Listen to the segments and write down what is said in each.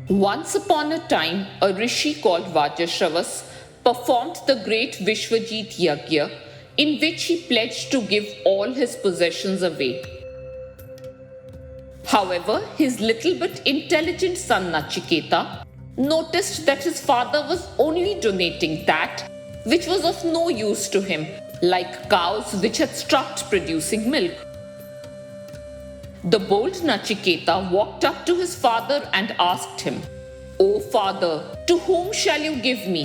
Once upon a time, a rishi called Vajashravas performed the great Vishwajit Yagya, in which he pledged to give all his possessions away. However, his little but intelligent son Nachiketa noticed that his father was only donating that which was of no use to him, like cows which had stopped producing milk. The bold Nachiketa walked up to his father and asked him, "O father, to whom shall you give me?"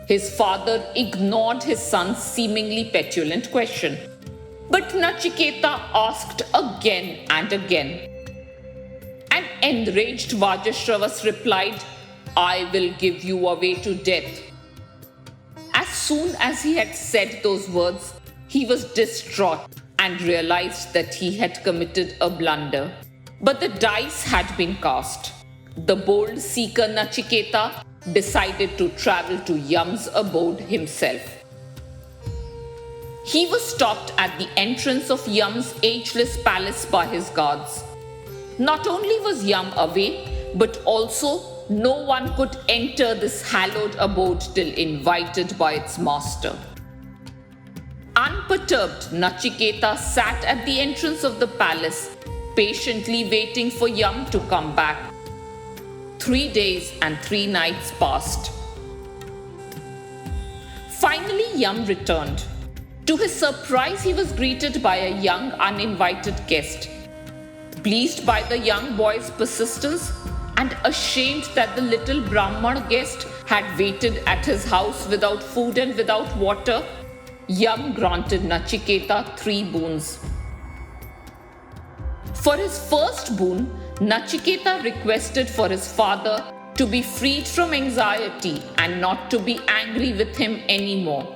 His father ignored his son's seemingly petulant question. But Nachiketa asked again and again. An enraged Vajashravas replied, "I will give you away to death." As soon as he had said those words, he was distraught and realized that he had committed a blunder. But the dice had been cast. The bold seeker Nachiketa decided to travel to Yam's abode himself. He was stopped at the entrance of Yam's ageless palace by his guards. Not only was Yam away, but also no one could enter this hallowed abode till invited by its master. Unperturbed, Nachiketa sat at the entrance of the palace, patiently waiting for Yam to come back. 3 days and 3 nights passed. Finally, Yam returned. To his surprise, he was greeted by a young, uninvited guest. Pleased by the young boy's persistence and ashamed that the little Brahman guest had waited at his house without food and without water, Yam granted Nachiketa 3 boons. For his first boon, Nachiketa requested for his father to be freed from anxiety and not to be angry with him anymore.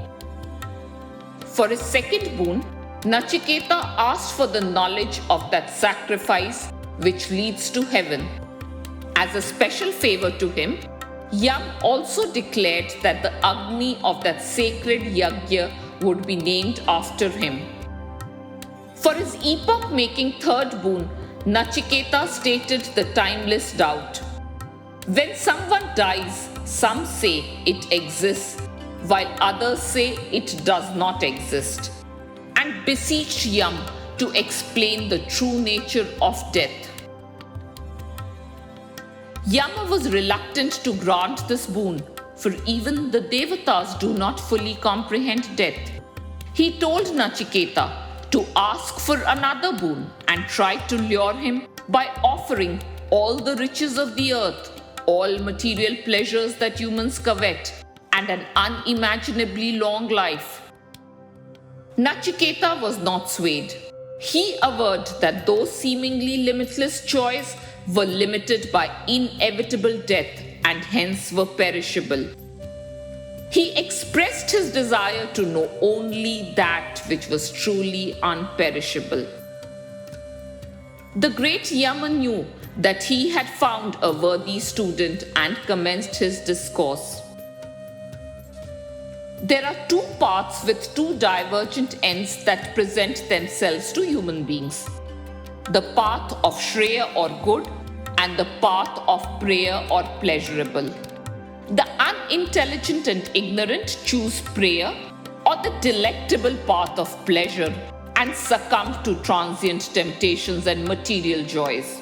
For his second boon, Nachiketa asked for the knowledge of that sacrifice which leads to heaven. As a special favor to him, Yam also declared that the Agni of that sacred yagya would be named after him. For his epoch-making third boon, Nachiketa stated the timeless doubt. When someone dies, some say it exists, while others say it does not exist, and beseeched Yam to explain the true nature of death. Yama was reluctant to grant this boon, for even the Devatas do not fully comprehend death. He told Nachiketa to ask for another boon and tried to lure him by offering all the riches of the earth, all material pleasures that humans covet, and an unimaginably long life. Nachiketa was not swayed. He averred that those seemingly limitless joys were limited by inevitable death and hence were perishable. He expressed his desire to know only that which was truly unperishable. The great Yama knew that he had found a worthy student and commenced his discourse. There are 2 paths with 2 divergent ends that present themselves to human beings: the path of Shreya or good, and the path of prayer or pleasurable. The unintelligent and ignorant choose prayer or the delectable path of pleasure and succumb to transient temptations and material joys.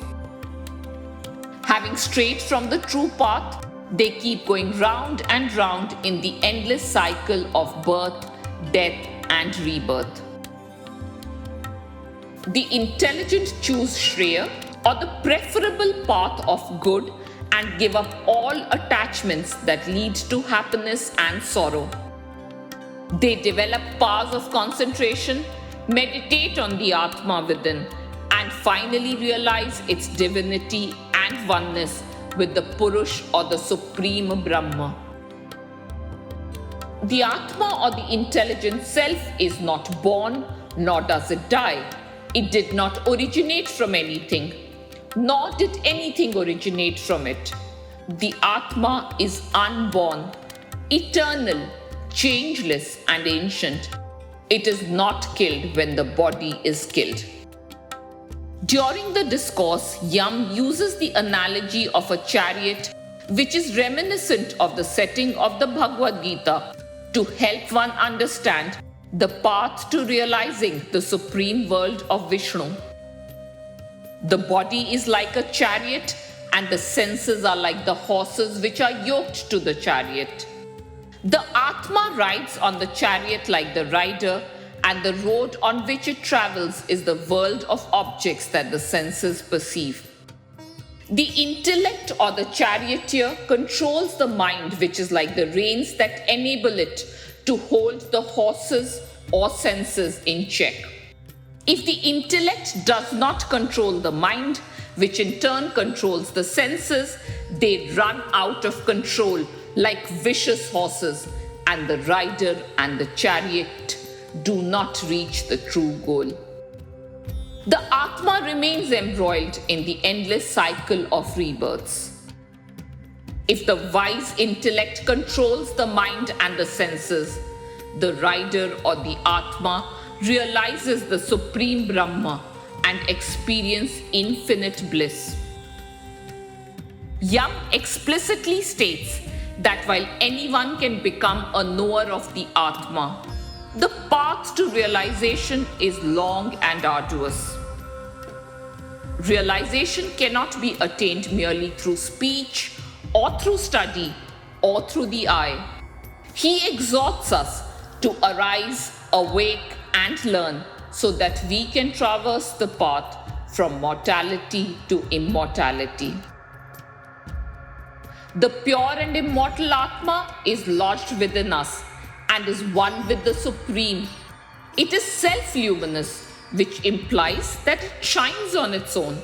Having strayed from the true path, they keep going round and round in the endless cycle of birth, death, and rebirth. The intelligent choose Shreya or the preferable path of good and give up all attachments that lead to happiness and sorrow. They develop powers of concentration, meditate on the Atma within, and finally realize its divinity and oneness with the Purush or the Supreme Brahma. The Atma or the intelligent self is not born, nor does it die. It did not originate from anything, nor did anything originate from it. The Atma is unborn, eternal, changeless, and ancient. It is not killed when the body is killed. During the discourse, Yama uses the analogy of a chariot, which is reminiscent of the setting of the Bhagavad Gita, to help one understand the path to realizing the supreme world of Vishnu. The body is like a chariot, and the senses are like the horses which are yoked to the chariot. The Atma rides on the chariot like the rider, and the road on which it travels is the world of objects that the senses perceive. The intellect or the charioteer controls the mind, which is like the reins that enable it to hold the horses or senses in check. If the intellect does not control the mind, which in turn controls the senses, they run out of control like vicious horses, and the rider and the chariot do not reach the true goal. The Atma remains embroiled in the endless cycle of rebirths. If the wise intellect controls the mind and the senses, the rider or the Atma realizes the supreme Brahma and experiences infinite bliss. Yama explicitly states that while anyone can become a knower of the Atma, the path to realization is long and arduous. Realization cannot be attained merely through speech or through study or through the eye. He exhorts us to arise, awake, and learn so that we can traverse the path from mortality to immortality. The pure and immortal Atma is lodged within us and is one with the Supreme. It is self-luminous, which implies that it shines on its own.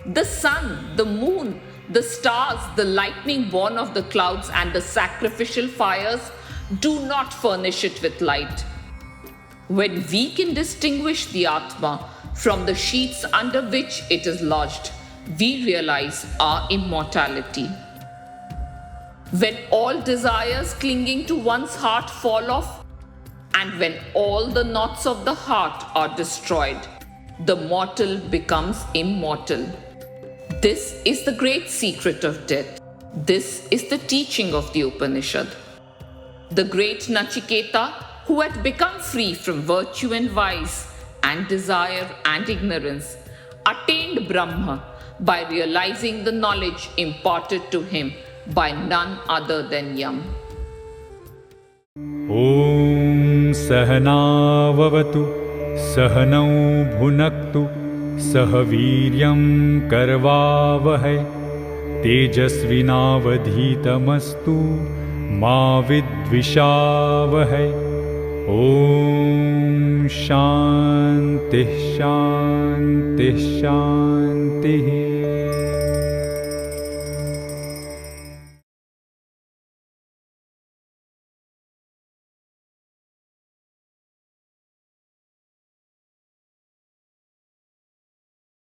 The sun, the moon, the stars, the lightning born of the clouds, and the sacrificial fires do not furnish it with light. When we can distinguish the Atma from the sheets under which it is lodged, we realize our immortality. When all desires clinging to one's heart fall off, and when all the knots of the heart are destroyed, the mortal becomes immortal. This is the great secret of death. This is the teaching of the Upanishad. The great Nachiketa, who had become free from virtue and vice, and desire and ignorance, attained Brahma by realizing the knowledge imparted to him by none other than Yama. ॐ सहनाववतु सहनौ भुनक्तु सह वीर्यं करवावहै तेजस्विनावधीतमस्तु मा विद्विषावहै ॐ शान्तिः शान्तिः शान्तिः